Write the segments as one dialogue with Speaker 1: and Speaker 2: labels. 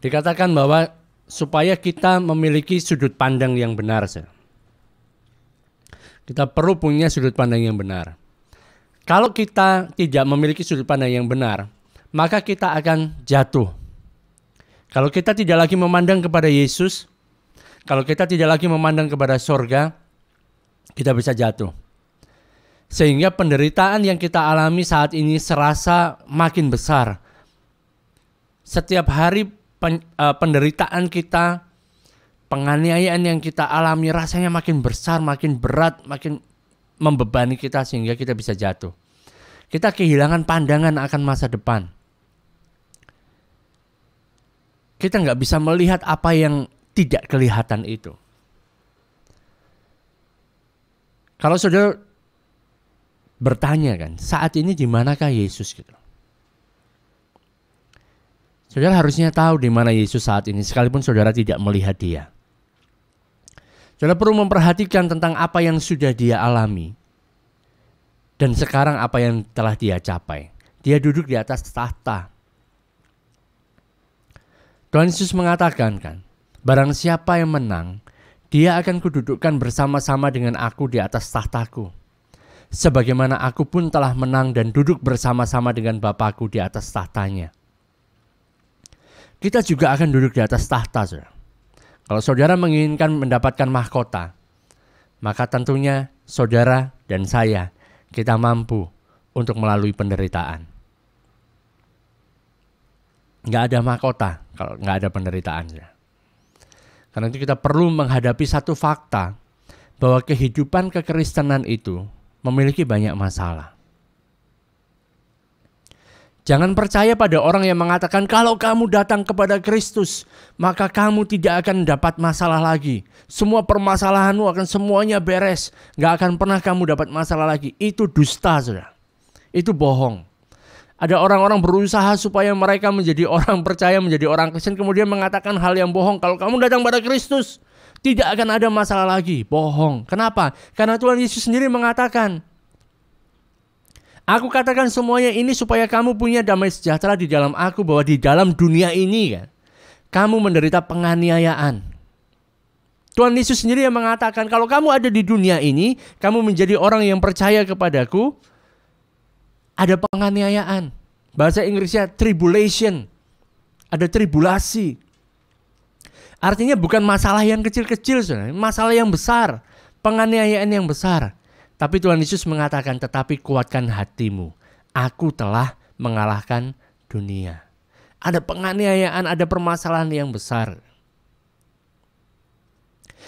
Speaker 1: Dikatakan bahwa supaya kita memiliki sudut pandang yang benar, kita perlu punya sudut pandang yang benar. Kalau kita tidak memiliki sudut pandang yang benar, maka kita akan jatuh. Kalau kita tidak lagi memandang kepada Yesus, kalau kita tidak lagi memandang kepada sorga, kita bisa jatuh. Sehingga penderitaan yang kita alami saat ini serasa makin besar. Setiap hari penderitaan kita, penganiayaan yang kita alami rasanya makin besar, makin berat, makin membebani kita sehingga kita bisa jatuh. Kita kehilangan pandangan akan masa depan. Kita nggak bisa melihat apa yang tidak kelihatan itu. Kalau saudara bertanya kan, saat ini di manakah Yesus gitu? Saudara harusnya tahu di mana Yesus saat ini, sekalipun saudara tidak melihat Dia. Saudara perlu memperhatikan tentang apa yang sudah Dia alami dan sekarang apa yang telah Dia capai. Dia duduk di atas tahta. Tuhan Yesus mengatakan kan, barang siapa yang menang, dia akan kududukkan bersama-sama dengan aku di atas tahtaku. Sebagaimana aku pun telah menang dan duduk bersama-sama dengan Bapa-Ku di atas tahtanya. Kita juga akan duduk di atas tahta, saudara. Kalau saudara menginginkan mendapatkan mahkota, maka tentunya saudara dan saya, kita mampu untuk melalui penderitaan. Nggak ada mahkota kalau nggak ada penderitaan, saudara. Karena itu kita perlu menghadapi satu fakta, bahwa kehidupan kekristenan itu memiliki banyak masalah. Jangan percaya pada orang yang mengatakan kalau kamu datang kepada Kristus, maka kamu tidak akan dapat masalah lagi. Semua permasalahanmu akan semuanya beres. Gak akan pernah kamu dapat masalah lagi. Itu dusta, saudara. Itu bohong. Ada orang-orang berusaha supaya mereka menjadi orang percaya, menjadi orang Kristen, kemudian mengatakan hal yang bohong. Kalau kamu datang pada Kristus, tidak akan ada masalah lagi. Bohong. Kenapa? Karena Tuhan Yesus sendiri mengatakan, aku katakan semuanya ini supaya kamu punya damai sejahtera di dalam aku, bahwa di dalam dunia ini kan, kamu menderita penganiayaan. Tuhan Yesus sendiri yang mengatakan, kalau kamu ada di dunia ini, kamu menjadi orang yang percaya kepadaku, ada penganiayaan. Bahasa Inggrisnya tribulation, ada tribulasi. Artinya bukan masalah yang kecil-kecil, masalah yang besar, penganiayaan yang besar. Tapi Tuhan Yesus mengatakan, tetapi kuatkan hatimu. Aku telah mengalahkan dunia. Ada penganiayaan, ada permasalahan yang besar.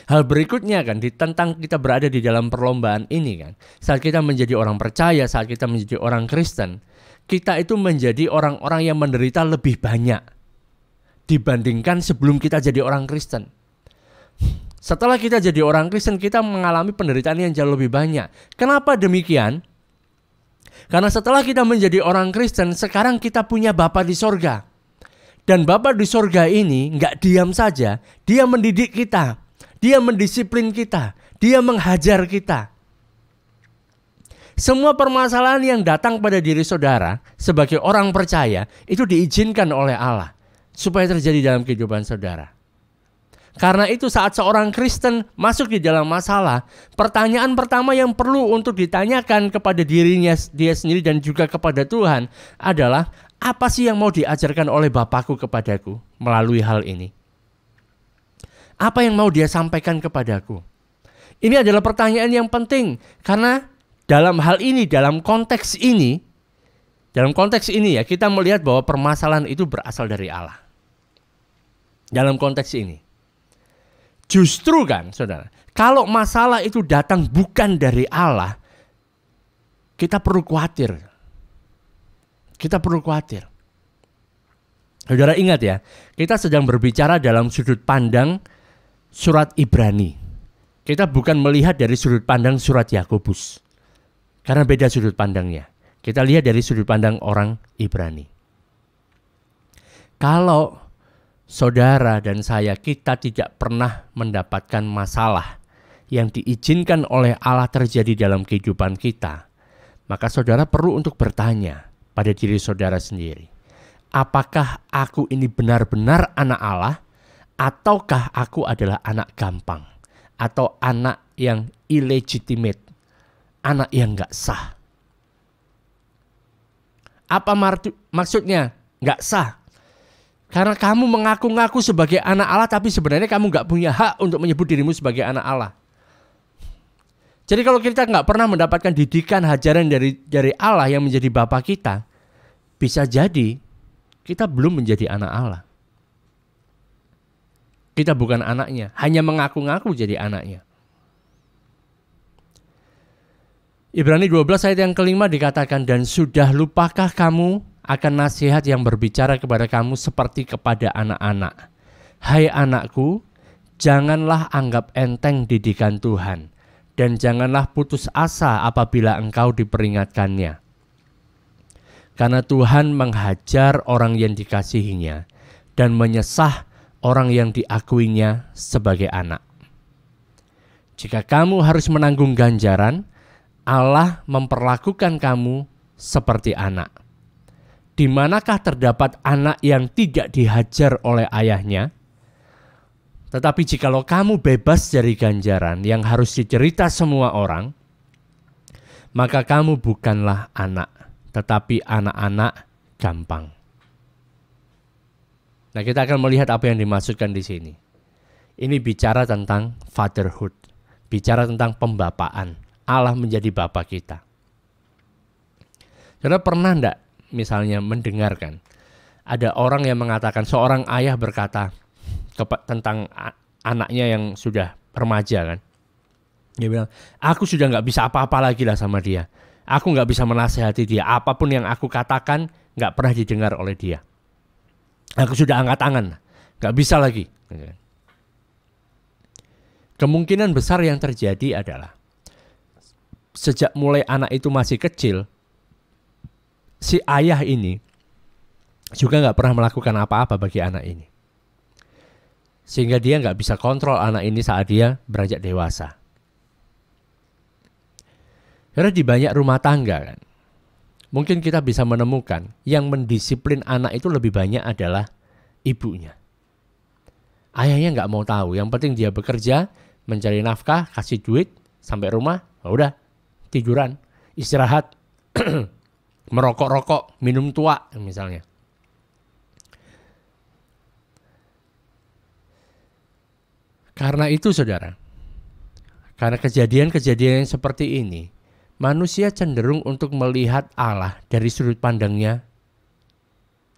Speaker 1: Hal berikutnya kan, tentang kita berada di dalam perlombaan ini kan. Saat kita menjadi orang percaya, saat kita menjadi orang Kristen, kita itu menjadi orang-orang yang menderita lebih banyak dibandingkan sebelum kita jadi orang Kristen. Setelah kita jadi orang Kristen, kita mengalami penderitaan yang jauh lebih banyak. Kenapa demikian? Karena setelah kita menjadi orang Kristen, sekarang kita punya Bapa di sorga. Dan Bapa di sorga ini nggak diam saja, Dia mendidik kita, Dia mendisiplin kita, Dia menghajar kita. Semua permasalahan yang datang pada diri saudara sebagai orang percaya itu diizinkan oleh Allah supaya terjadi dalam kehidupan saudara. Karena itu saat seorang Kristen masuk di dalam masalah, pertanyaan pertama yang perlu untuk ditanyakan kepada dirinya dia sendiri dan juga kepada Tuhan adalah, apa sih yang mau diajarkan oleh Bapakku kepadaku melalui hal ini? Apa yang mau Dia sampaikan kepadaku? Ini adalah pertanyaan yang penting, karena dalam hal ini, dalam konteks ini ya, kita melihat bahwa permasalahan itu berasal dari Allah. Dalam konteks ini. Justru kan, saudara, kalau masalah itu datang bukan dari Allah, kita perlu khawatir. Kita perlu khawatir. Saudara ingat ya, kita sedang berbicara dalam sudut pandang surat Ibrani. Kita bukan melihat dari sudut pandang surat Yakobus. Karena beda sudut pandangnya. Kita lihat dari sudut pandang orang Ibrani. Kalau saudara dan saya, kita tidak pernah mendapatkan masalah yang diizinkan oleh Allah terjadi dalam kehidupan kita, maka saudara perlu untuk bertanya pada diri saudara sendiri, apakah aku ini benar-benar anak Allah, ataukah aku adalah anak gampang, atau anak yang illegitimate, anak yang gak sah. Apa maksudnya gak sah? Karena kamu mengaku-ngaku sebagai anak Allah, tapi sebenarnya kamu gak punya hak untuk menyebut dirimu sebagai anak Allah. Jadi kalau kita nggak pernah mendapatkan didikan hajaran dari Allah yang menjadi Bapa kita, bisa jadi kita belum menjadi anak Allah. Kita bukan anaknya, hanya mengaku-ngaku jadi anaknya. Ibrani 12 ayat yang kelima dikatakan, dan sudah lupakah kamu akan nasihat yang berbicara kepada kamu seperti kepada anak-anak. Hai anakku, janganlah anggap enteng didikan Tuhan. Dan janganlah putus asa apabila engkau diperingatkannya. Karena Tuhan menghajar orang yang dikasihinya dan menyesah orang yang diakuinya sebagai anak. Jika kamu harus menanggung ganjaran, Allah memperlakukan kamu seperti anak. Di manakah terdapat anak yang tidak dihajar oleh ayahnya? Tetapi jikalau kamu bebas dari ganjaran yang harus dicerita semua orang, maka kamu bukanlah anak, tetapi anak-anak gampang. Nah, kita akan melihat apa yang dimaksudkan di sini. Ini bicara tentang fatherhood, bicara tentang pembapaan. Allah menjadi bapa kita. Saudara pernah enggak misalnya mendengarkan ada orang yang mengatakan, seorang ayah berkata tentang anaknya yang sudah remaja kan. Dia bilang, aku sudah gak bisa apa-apa lagi lah sama dia. Aku gak bisa menasehati dia. Apapun yang aku katakan gak pernah didengar oleh dia. Aku sudah angkat tangan, gak bisa lagi. Kemungkinan besar yang terjadi adalah sejak mulai anak itu masih kecil, si ayah ini juga gak pernah melakukan apa-apa bagi anak ini. Sehingga dia nggak bisa kontrol anak ini saat dia beranjak dewasa. Karena di banyak rumah tangga kan, mungkin kita bisa menemukan yang mendisiplin anak itu lebih banyak adalah ibunya. Ayahnya nggak mau tahu, yang penting dia bekerja, mencari nafkah, kasih duit, sampai rumah, udah tiduran, istirahat, merokok-rokok, minum tua misalnya. Karena itu saudara, karena kejadian-kejadian seperti ini, manusia cenderung untuk melihat Allah dari sudut pandangnya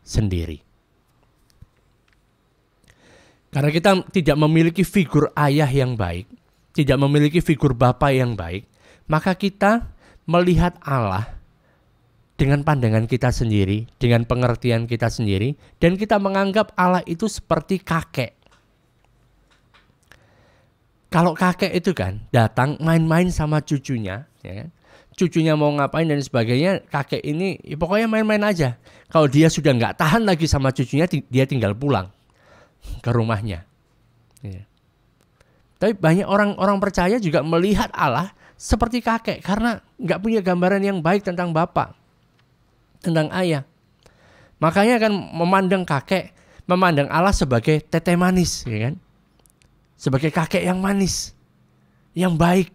Speaker 1: sendiri. Karena kita tidak memiliki figur ayah yang baik, tidak memiliki figur bapa yang baik, maka kita melihat Allah dengan pandangan kita sendiri, dengan pengertian kita sendiri, dan kita menganggap Allah itu seperti kakek. Kalau kakek itu kan datang main-main sama cucunya, ya kan? Cucunya mau ngapain dan sebagainya, kakek ini ya pokoknya main-main aja. Kalau dia sudah nggak tahan lagi sama cucunya, dia tinggal pulang ke rumahnya. Ya. Tapi banyak orang percaya juga melihat Allah seperti kakek karena nggak punya gambaran yang baik tentang bapak, tentang ayah. Makanya kan memandang Allah sebagai teteh manis, ya kan? Sebagai kakek yang manis, yang baik.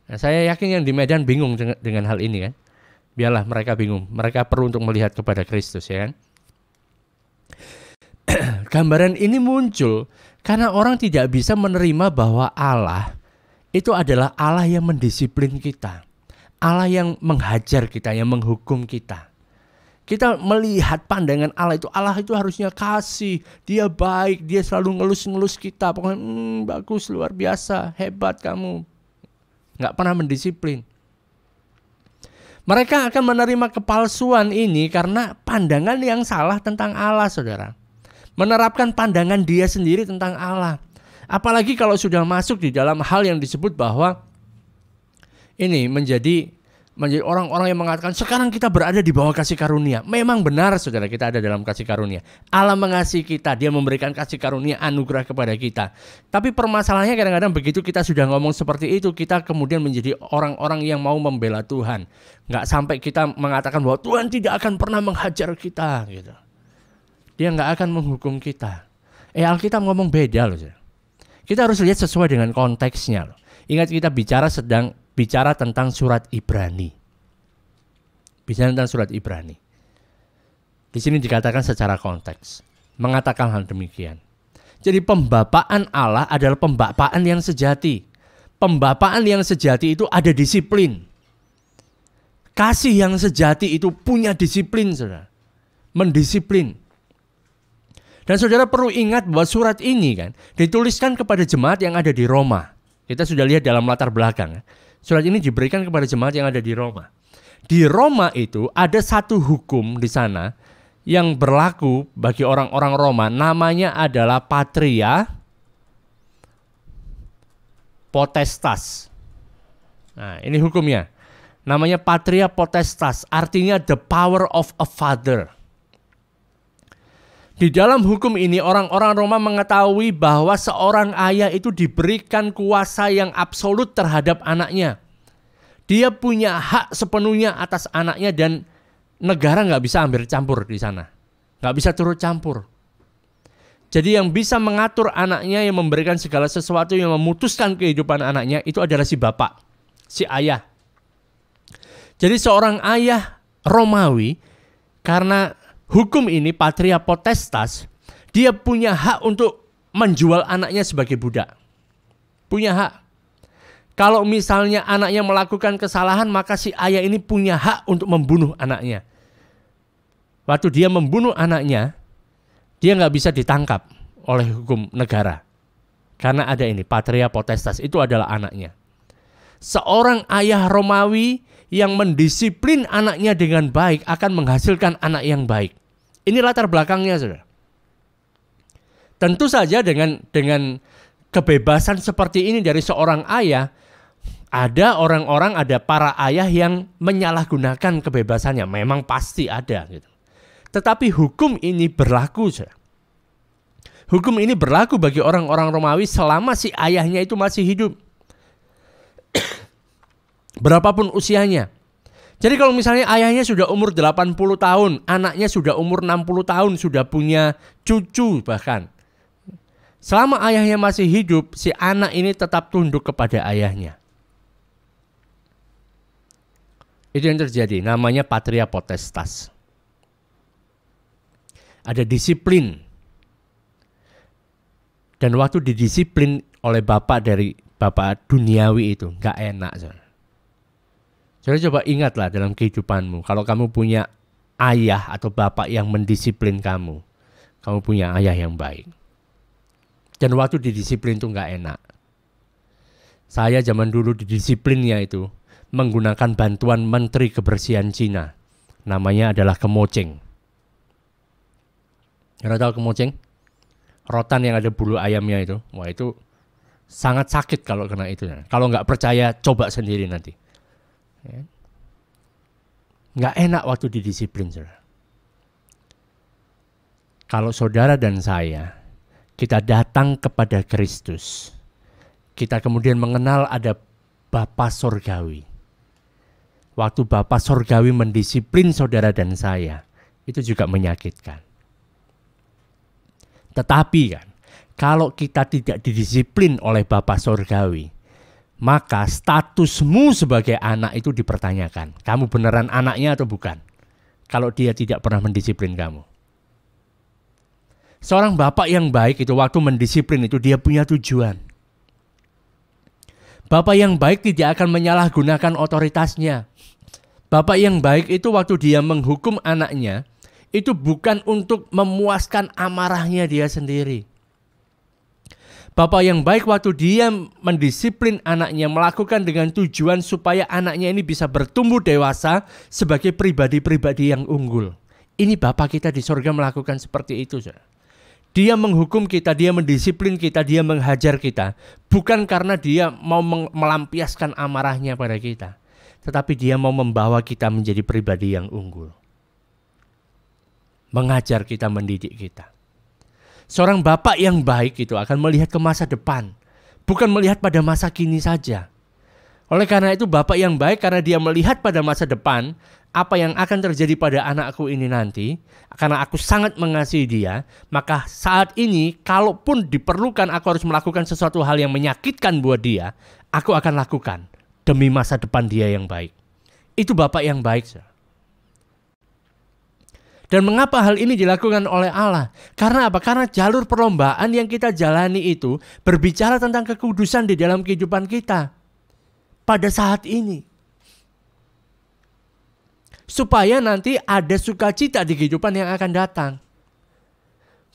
Speaker 1: Nah, saya yakin yang di Medan bingung dengan hal ini kan. Biarlah mereka bingung. Mereka perlu untuk melihat kepada Kristus, ya kan. Gambaran ini muncul karena orang tidak bisa menerima bahwa Allah itu adalah Allah yang mendisiplin kita. Allah yang menghajar kita, yang menghukum kita. Kita melihat pandangan Allah itu harusnya kasih, dia baik, dia selalu ngelus-ngelus kita. Pokoknya bagus, luar biasa, hebat kamu. Nggak pernah mendisiplin. Mereka akan menerima kepalsuan ini karena pandangan yang salah tentang Allah, saudara. Menerapkan pandangan dia sendiri tentang Allah. Apalagi kalau sudah masuk di dalam hal yang disebut bahwa ini menjadi menjadi orang-orang yang mengatakan sekarang kita berada di bawah kasih karunia. Memang benar saudara, kita ada dalam kasih karunia. Allah mengasihi kita, dia memberikan kasih karunia anugerah kepada kita. Tapi permasalahannya kadang-kadang begitu kita sudah ngomong seperti itu, kita kemudian menjadi orang-orang yang mau membela Tuhan. Nggak sampai kita mengatakan bahwa Tuhan tidak akan pernah menghajar kita gitu. Dia nggak akan menghukum kita. Alkitab ngomong beda loh saudara. Kita harus lihat sesuai dengan konteksnya loh. Ingat kita bicara tentang surat Ibrani. Bicara tentang surat Ibrani. Di sini dikatakan secara konteks. Mengatakan hal demikian. Jadi pembapaan Allah adalah pembapaan yang sejati. Pembapaan yang sejati itu ada disiplin. Kasih yang sejati itu punya disiplin, saudara. Mendisiplin. Dan saudara perlu ingat bahwa surat ini kan dituliskan kepada jemaat yang ada di Roma. Kita sudah lihat dalam latar belakang. Surat ini diberikan kepada jemaat yang ada di Roma. Di Roma itu ada satu hukum di sana yang berlaku bagi orang-orang Roma. Namanya adalah Patria Potestas. Nah, ini hukumnya. Namanya Patria Potestas, artinya the power of a father. Di dalam hukum ini orang-orang Roma mengetahui bahwa seorang ayah itu diberikan kuasa yang absolut terhadap anaknya. Dia punya hak sepenuhnya atas anaknya dan negara nggak bisa ambil campur di sana. Nggak bisa turut campur. Jadi yang bisa mengatur anaknya, yang memberikan segala sesuatu, yang memutuskan kehidupan anaknya itu adalah si bapak, si ayah. Jadi seorang ayah Romawi karena hukum ini Patria Potestas, dia punya hak untuk menjual anaknya sebagai budak. Punya hak. Kalau misalnya anaknya melakukan kesalahan, maka si ayah ini punya hak untuk membunuh anaknya. Waktu dia membunuh anaknya, dia nggak bisa ditangkap oleh hukum negara. Karena ada ini, Patria Potestas, itu adalah anaknya. Seorang ayah Romawi yang mendisiplin anaknya dengan baik akan menghasilkan anak yang baik. Ini latar belakangnya, saudara. Tentu saja dengan kebebasan seperti ini dari seorang ayah, ada orang-orang, ada para ayah yang menyalahgunakan kebebasannya. Memang pasti ada gitu. Tetapi hukum ini berlaku, saudara. Hukum ini berlaku bagi orang-orang Romawi selama si ayahnya itu masih hidup. Berapapun usianya. Jadi kalau misalnya ayahnya sudah umur 80 tahun, anaknya sudah umur 60 tahun, sudah punya cucu bahkan. Selama ayahnya masih hidup, si anak ini tetap tunduk kepada ayahnya. Itu yang terjadi, namanya Patria Potestas. Ada disiplin. Dan waktu didisiplin oleh bapak duniawi itu, gak enak. Saudara coba ingatlah dalam kehidupanmu, kalau kamu punya ayah atau bapak yang mendisiplin kamu punya ayah yang baik. Dan waktu didisiplin itu gak enak. Saya zaman dulu didisiplinnya itu menggunakan bantuan Menteri Kebersihan Cina. Namanya adalah kemoceng. Anda tahu kemoceng? Rotan yang ada bulu ayamnya itu. Wah, itu sangat sakit kalau kena itu. Kalau nggak percaya, coba sendiri nanti. Nggak enak waktu didisiplin, saudara. Kalau saudara dan saya, kita datang kepada Kristus, kita kemudian mengenal ada Bapa Sorgawi. Waktu Bapa Sorgawi mendisiplin saudara dan saya, itu juga menyakitkan. Tetapi kan, kalau kita tidak didisiplin oleh Bapa Sorgawi, maka statusmu sebagai anak itu dipertanyakan. Kamu beneran anaknya atau bukan? Kalau dia tidak pernah mendisiplin kamu. Seorang bapak yang baik itu waktu mendisiplin itu dia punya tujuan. Bapak yang baik tidak akan menyalahgunakan otoritasnya. Bapak yang baik itu waktu dia menghukum anaknya, itu bukan untuk memuaskan amarahnya dia sendiri. Bapak yang baik waktu dia mendisiplin anaknya, melakukan dengan tujuan supaya anaknya ini bisa bertumbuh dewasa sebagai pribadi-pribadi yang unggul. Ini Bapak kita di sorga melakukan seperti itu. Dia menghukum kita, dia mendisiplin kita, dia menghajar kita. Bukan karena dia mau melampiaskan amarahnya pada kita. tetapi dia mau membawa kita menjadi pribadi yang unggul. Mengajar kita, mendidik kita. Seorang bapak yang baik itu akan melihat ke masa depan, bukan melihat pada masa kini saja. Oleh karena itu bapak yang baik, karena dia melihat pada masa depan, apa yang akan terjadi pada anakku ini nanti, karena aku sangat mengasihi dia, maka saat ini kalaupun diperlukan aku harus melakukan sesuatu hal yang menyakitkan buat dia, aku akan lakukan demi masa depan dia yang baik. Itu bapak yang baik. Dan mengapa hal ini dilakukan oleh Allah? Karena apa? Karena jalur perlombaan yang kita jalani itu berbicara tentang kekudusan di dalam kehidupan kita pada saat ini. Supaya nanti ada sukacita di kehidupan yang akan datang.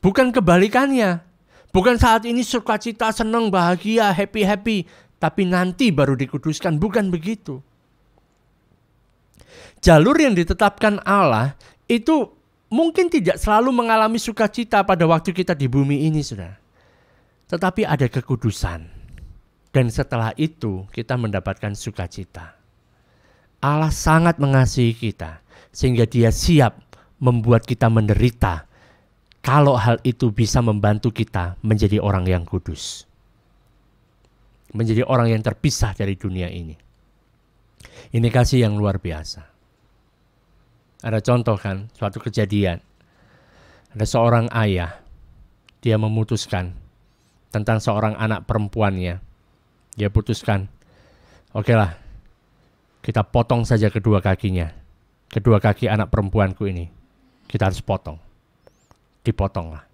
Speaker 1: Bukan kebalikannya. Bukan saat ini sukacita, senang, bahagia, happy, tapi nanti baru dikuduskan. Bukan begitu. Jalur yang ditetapkan Allah itu mungkin tidak selalu mengalami sukacita pada waktu kita di bumi ini, saudara. Tetapi ada kekudusan. Dan setelah itu kita mendapatkan sukacita. Allah sangat mengasihi kita sehingga dia siap membuat kita menderita kalau hal itu bisa membantu kita menjadi orang yang kudus. Menjadi orang yang terpisah dari dunia ini. Ini kasih yang luar biasa. Ada contoh kan, suatu kejadian. Ada seorang ayah, dia memutuskan tentang seorang anak perempuannya. Dia putuskan, oke lah, kita potong saja kedua kakinya. Kedua kaki anak perempuanku ini, kita harus potong. Dipotonglah.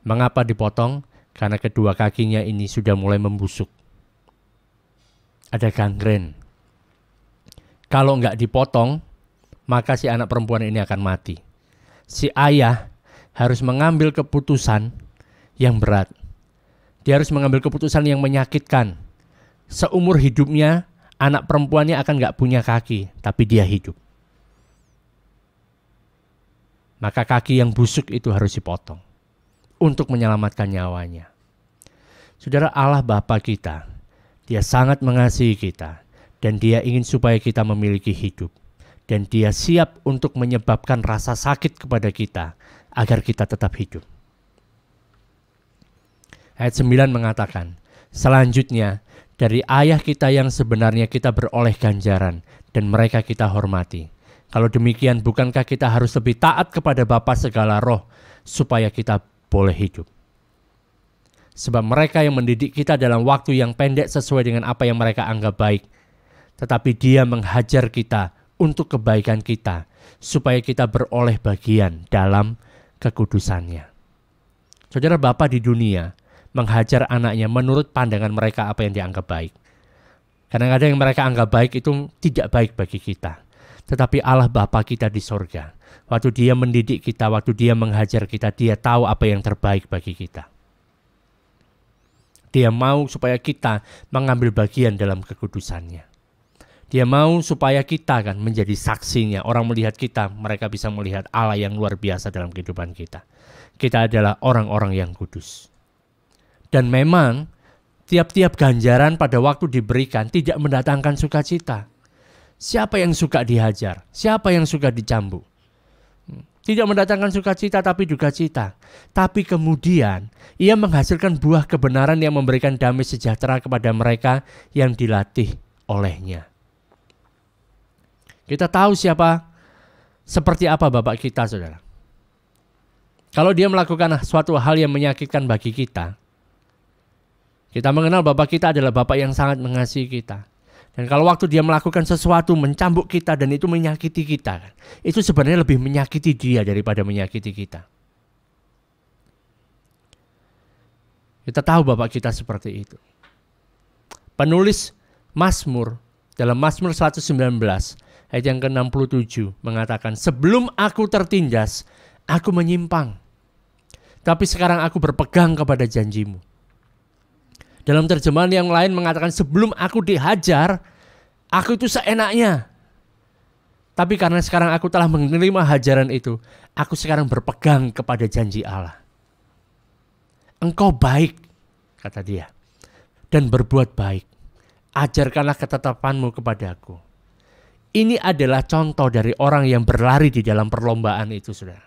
Speaker 1: Mengapa dipotong? Karena kedua kakinya ini sudah mulai membusuk. Ada gangren. Kalau nggak dipotong, maka si anak perempuan ini akan mati. Si ayah harus mengambil keputusan yang berat. Dia harus mengambil keputusan yang menyakitkan. Seumur hidupnya, anak perempuannya akan nggak punya kaki, tapi dia hidup. Maka kaki yang busuk itu harus dipotong untuk menyelamatkan nyawanya. Saudara, Allah Bapa kita, dia sangat mengasihi kita dan dia ingin supaya kita memiliki hidup. Dan dia siap untuk menyebabkan rasa sakit kepada kita agar kita tetap hidup. Ayat 9 mengatakan, selanjutnya dari ayah kita yang sebenarnya kita beroleh ganjaran dan mereka kita hormati. Kalau demikian bukankah kita harus lebih taat kepada Bapa segala roh supaya kita boleh hidup. Sebab mereka yang mendidik kita dalam waktu yang pendek sesuai dengan apa yang mereka anggap baik. Tetapi dia menghajar kita untuk kebaikan kita, supaya kita beroleh bagian dalam kekudusannya. Saudara, Bapa di dunia menghajar anaknya menurut pandangan mereka apa yang dianggap baik. Kadang-kadang yang mereka anggap baik itu tidak baik bagi kita. Tetapi Allah Bapa kita di sorga, waktu dia mendidik kita, waktu dia menghajar kita, dia tahu apa yang terbaik bagi kita. Dia mau supaya kita mengambil bagian dalam kekudusannya. Dia mau supaya kita kan menjadi saksinya. Orang melihat kita, mereka bisa melihat Allah yang luar biasa dalam kehidupan kita. Kita adalah orang-orang yang kudus. Dan memang tiap-tiap ganjaran pada waktu diberikan tidak mendatangkan sukacita. Siapa yang suka dihajar? Siapa yang suka dicambuk? Tidak mendatangkan sukacita tapi duka cita. Tapi kemudian ia menghasilkan buah kebenaran yang memberikan damai sejahtera kepada mereka yang dilatih olehnya. Kita tahu seperti apa Bapak kita, saudara. Kalau dia melakukan suatu hal yang menyakitkan bagi kita, kita mengenal Bapak kita adalah Bapak yang sangat mengasihi kita. Dan kalau waktu dia melakukan sesuatu mencambuk kita dan itu menyakiti kita, itu sebenarnya lebih menyakiti dia daripada menyakiti kita. Kita tahu Bapak kita seperti itu. Penulis Mazmur dalam Mazmur 119 ayat yang ke-67 mengatakan, sebelum aku tertindas, aku menyimpang. Tapi sekarang aku berpegang kepada janjimu. Dalam terjemahan yang lain mengatakan, sebelum aku dihajar, aku itu seenaknya. Tapi karena sekarang aku telah menerima hajaran itu, aku sekarang berpegang kepada janji Allah. Engkau baik, kata dia, dan berbuat baik. Ajarkanlah ketetapanmu kepadaku. Ini adalah contoh dari orang yang berlari di dalam perlombaan itu, saudara.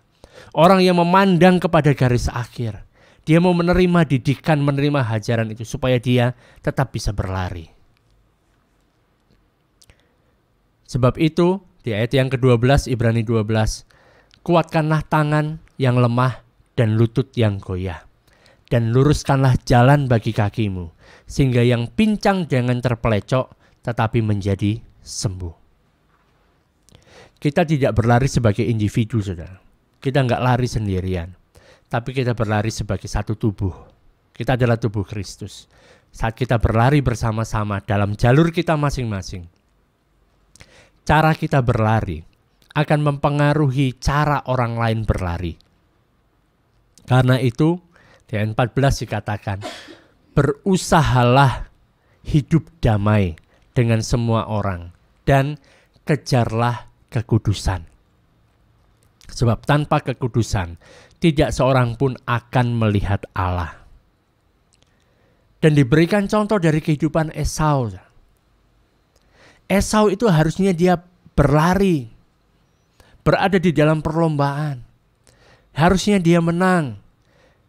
Speaker 1: Orang yang memandang kepada garis akhir. Dia mau menerima didikan, menerima hajaran itu supaya dia tetap bisa berlari. Sebab itu, di ayat yang ke-12, Ibrani 12, kuatkanlah tangan yang lemah dan lutut yang goyah. Dan luruskanlah jalan bagi kakimu, sehingga yang pincang jangan terpelecok, tetapi menjadi sembuh. Kita tidak berlari sebagai individu, saudara. Kita nggak lari sendirian, tapi kita berlari sebagai satu tubuh. Kita adalah tubuh Kristus. Saat kita berlari bersama-sama dalam jalur kita masing-masing, cara kita berlari akan mempengaruhi cara orang lain berlari. Karena itu, di ayat 14 dikatakan, berusahalah hidup damai dengan semua orang dan kejarlah kekudusan. Sebab tanpa kekudusan, tidak seorang pun akan melihat Allah. Dan diberikan contoh dari kehidupan Esau. Esau itu harusnya dia berlari, berada di dalam perlombaan. Harusnya dia menang.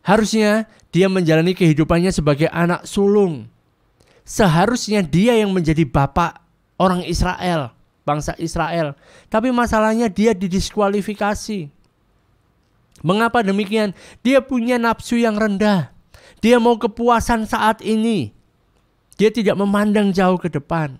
Speaker 1: Harusnya dia menjalani kehidupannya sebagai anak sulung. Seharusnya dia yang menjadi bapak orang Israel, bangsa Israel. Tapi masalahnya dia didiskualifikasi. Mengapa demikian? Dia punya nafsu yang rendah. Dia mau kepuasan saat ini. Dia tidak memandang jauh ke depan.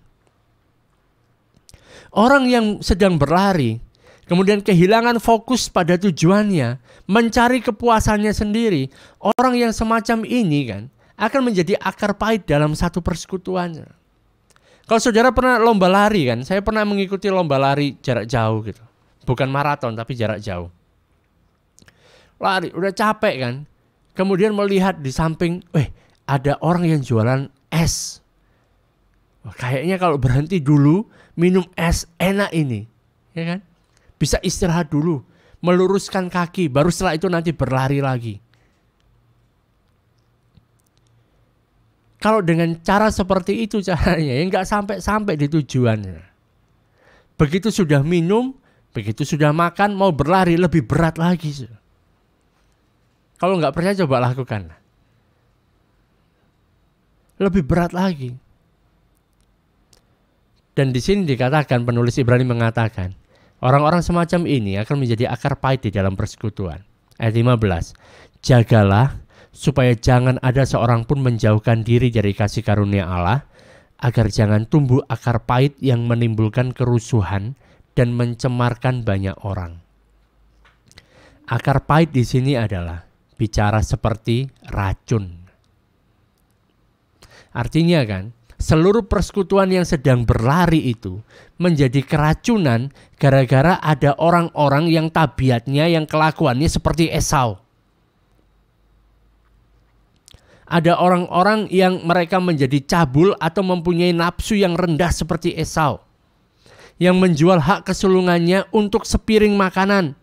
Speaker 1: Orang yang sedang berlari, kemudian kehilangan fokus pada tujuannya, mencari kepuasannya sendiri. Orang yang semacam ini kan akan menjadi akar pahit dalam satu persekutuan. Kalau saudara pernah lomba lari kan, saya pernah mengikuti lomba lari jarak jauh gitu. Bukan maraton tapi jarak jauh. Lari, udah capek kan. Kemudian melihat di samping, ada orang yang jualan es. Wah, kayaknya kalau berhenti dulu minum es enak ini, ya kan? Bisa istirahat dulu, meluruskan kaki, baru setelah itu nanti berlari lagi. Kalau dengan cara seperti itu caranya, ya nggak sampai di tujuannya. Begitu sudah minum, begitu sudah makan, mau berlari lebih berat lagi. Kalau nggak percaya coba lakukan. Lebih berat lagi. Dan di sini dikatakan, penulis Ibrani mengatakan, orang-orang semacam ini akan menjadi akar pahit di dalam persekutuan. Ayat 15, jagalah supaya jangan ada seorang pun menjauhkan diri dari kasih karunia Allah, agar jangan tumbuh akar pahit yang menimbulkan kerusuhan dan mencemarkan banyak orang. Akar pahit di sini adalah bicara seperti racun. Artinya kan, seluruh persekutuan yang sedang berlari itu menjadi keracunan gara-gara ada orang-orang yang tabiatnya, yang kelakuannya seperti Esau. Ada orang-orang yang mereka menjadi cabul atau mempunyai nafsu yang rendah seperti Esau, yang menjual hak kesulungannya untuk sepiring makanan.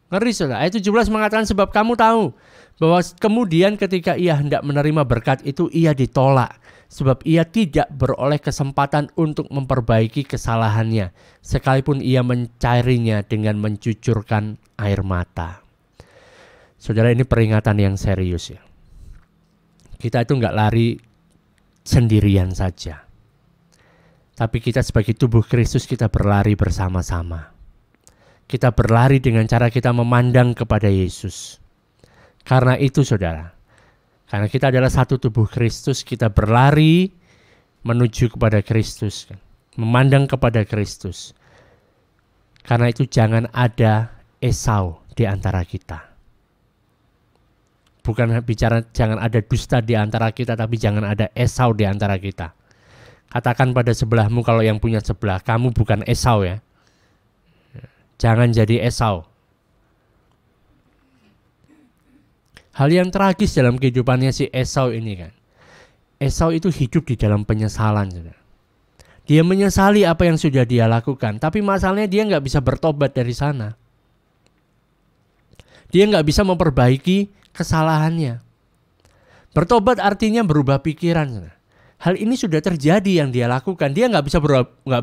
Speaker 1: Ngeri saudara, ayat 17 mengatakan sebab kamu tahu bahwa kemudian ketika ia hendak menerima berkat itu ia ditolak. Sebab ia tidak beroleh kesempatan untuk memperbaiki kesalahannya, sekalipun ia mencarinya dengan mencucurkan air mata. Saudara, ini peringatan yang serius ya. Kita itu nggak lari sendirian saja. Tapi kita sebagai tubuh Kristus kita berlari bersama-sama. Kita berlari dengan cara kita memandang kepada Yesus. Karena itu saudara, karena kita adalah satu tubuh Kristus, kita berlari menuju kepada Kristus, memandang kepada Kristus. Karena itu jangan ada Esau di antara kita. Bukan bicara jangan ada dusta di antara kita, tapi jangan ada Esau di antara kita. Katakan pada sebelahmu kalau yang punya sebelah, kamu bukan Esau ya. Jangan jadi Esau. Hal yang tragis dalam kehidupannya si Esau ini kan. Esau itu hidup di dalam penyesalan. Dia menyesali apa yang sudah dia lakukan. Tapi masalahnya dia nggak bisa bertobat dari sana. Dia nggak bisa memperbaiki kesalahannya. Bertobat artinya berubah pikiran. Hal ini sudah terjadi yang dia lakukan. Dia nggak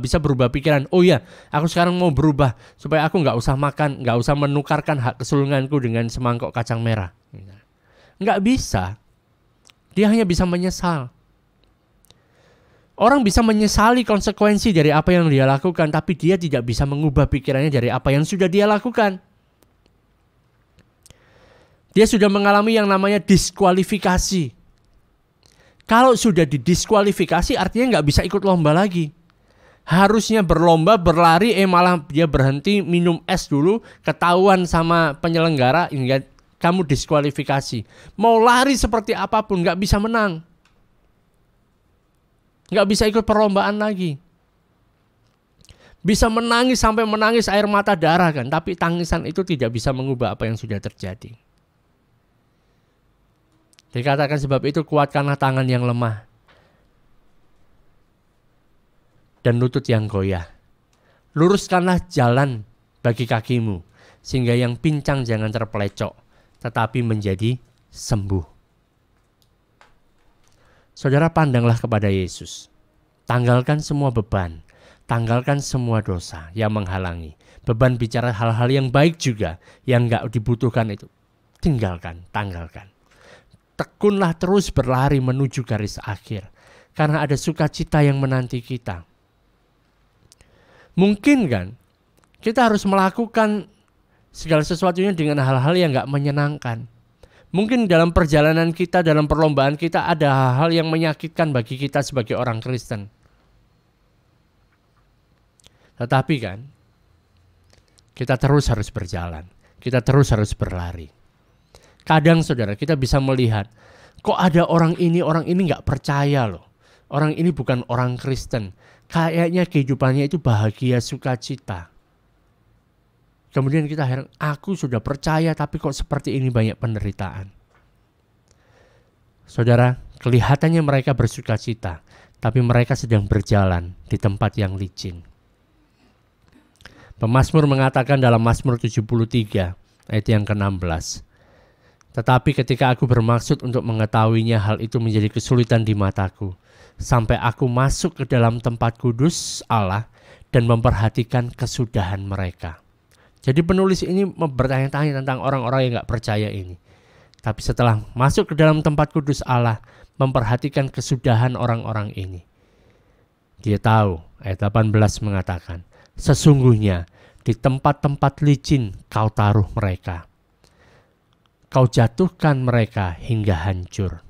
Speaker 1: bisa berubah pikiran. Oh ya, aku sekarang mau berubah supaya aku nggak usah makan, nggak usah menukarkan hak kesulunganku dengan semangkok kacang merah. Nggak bisa. Dia hanya bisa menyesal. Orang bisa menyesali konsekuensi dari apa yang dia lakukan, tapi dia tidak bisa mengubah pikirannya dari apa yang sudah dia lakukan. Dia sudah mengalami yang namanya diskualifikasi. Kalau sudah didiskualifikasi artinya nggak bisa ikut lomba lagi. Harusnya berlomba, berlari, malah dia berhenti minum es dulu, ketahuan sama penyelenggara, hingga kamu diskualifikasi. Mau lari seperti apapun nggak bisa menang. Nggak bisa ikut perlombaan lagi. Bisa menangis sampai menangis air mata darah kan, tapi tangisan itu tidak bisa mengubah apa yang sudah terjadi. Dikatakan sebab itu kuatkanlah tangan yang lemah dan lutut yang goyah. Luruskanlah jalan bagi kakimu, sehingga yang pincang jangan terpelecok, tetapi menjadi sembuh. Saudara, pandanglah kepada Yesus. Tanggalkan semua beban, tanggalkan semua dosa yang menghalangi. Beban bicara hal-hal yang baik juga, yang gak dibutuhkan itu. Tinggalkan, tanggalkan. Tekunlah terus berlari menuju garis akhir. Karena ada sukacita yang menanti kita. Mungkin kan, kita harus melakukan segala sesuatunya dengan hal-hal yang gak menyenangkan. Mungkin dalam perjalanan kita, dalam perlombaan kita ada hal-hal yang menyakitkan bagi kita sebagai orang Kristen. Tetapi kan, kita terus harus berjalan. Kita terus harus berlari. Kadang saudara, kita bisa melihat, kok ada orang ini gak percaya loh. Orang ini bukan orang Kristen. Kayaknya kehidupannya itu bahagia, sukacita. Kemudian kita heran, aku sudah percaya tapi kok seperti ini banyak penderitaan. Saudara, kelihatannya mereka bersukacita, tapi mereka sedang berjalan di tempat yang licin. Pemazmur mengatakan dalam Mazmur 73 ayat yang ke-16. Tetapi ketika aku bermaksud untuk mengetahuinya, hal itu menjadi kesulitan di mataku. Sampai aku masuk ke dalam tempat kudus Allah dan memperhatikan kesudahan mereka. Jadi penulis ini bertanya-tanya tentang orang-orang yang gak percaya ini. Tapi setelah masuk ke dalam tempat kudus Allah, memperhatikan kesudahan orang-orang ini. Dia tahu, ayat 18 mengatakan, sesungguhnya di tempat-tempat licin kau taruh mereka. Kau jatuhkan mereka hingga hancur.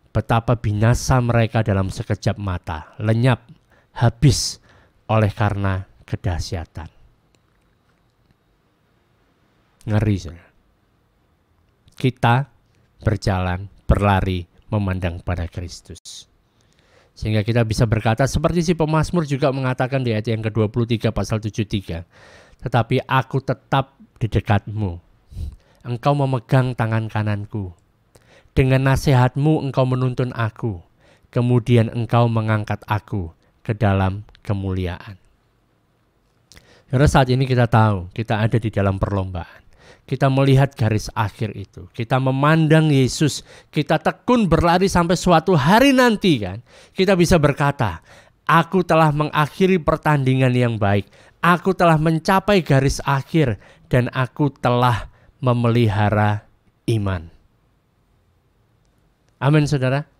Speaker 1: Betapa binasa mereka dalam sekejap mata, lenyap, habis oleh karena kedahsyatan. Ngeri, saudara. Kita berjalan, berlari, memandang pada Kristus. Sehingga kita bisa berkata seperti si pemazmur juga mengatakan di ayat yang ke-23 pasal 73. Tetapi aku tetap di dekatmu. Engkau memegang tangan kananku. Dengan nasihatmu engkau menuntun aku. Kemudian engkau mengangkat aku ke dalam kemuliaan. Karena saat ini kita tahu kita ada di dalam perlombaan. Kita melihat garis akhir itu. Kita memandang Yesus. Kita tekun berlari sampai suatu hari nanti kan. Kita bisa berkata, aku telah mengakhiri pertandingan yang baik. Aku telah mencapai garis akhir. Dan aku telah memelihara iman. Amin saudara.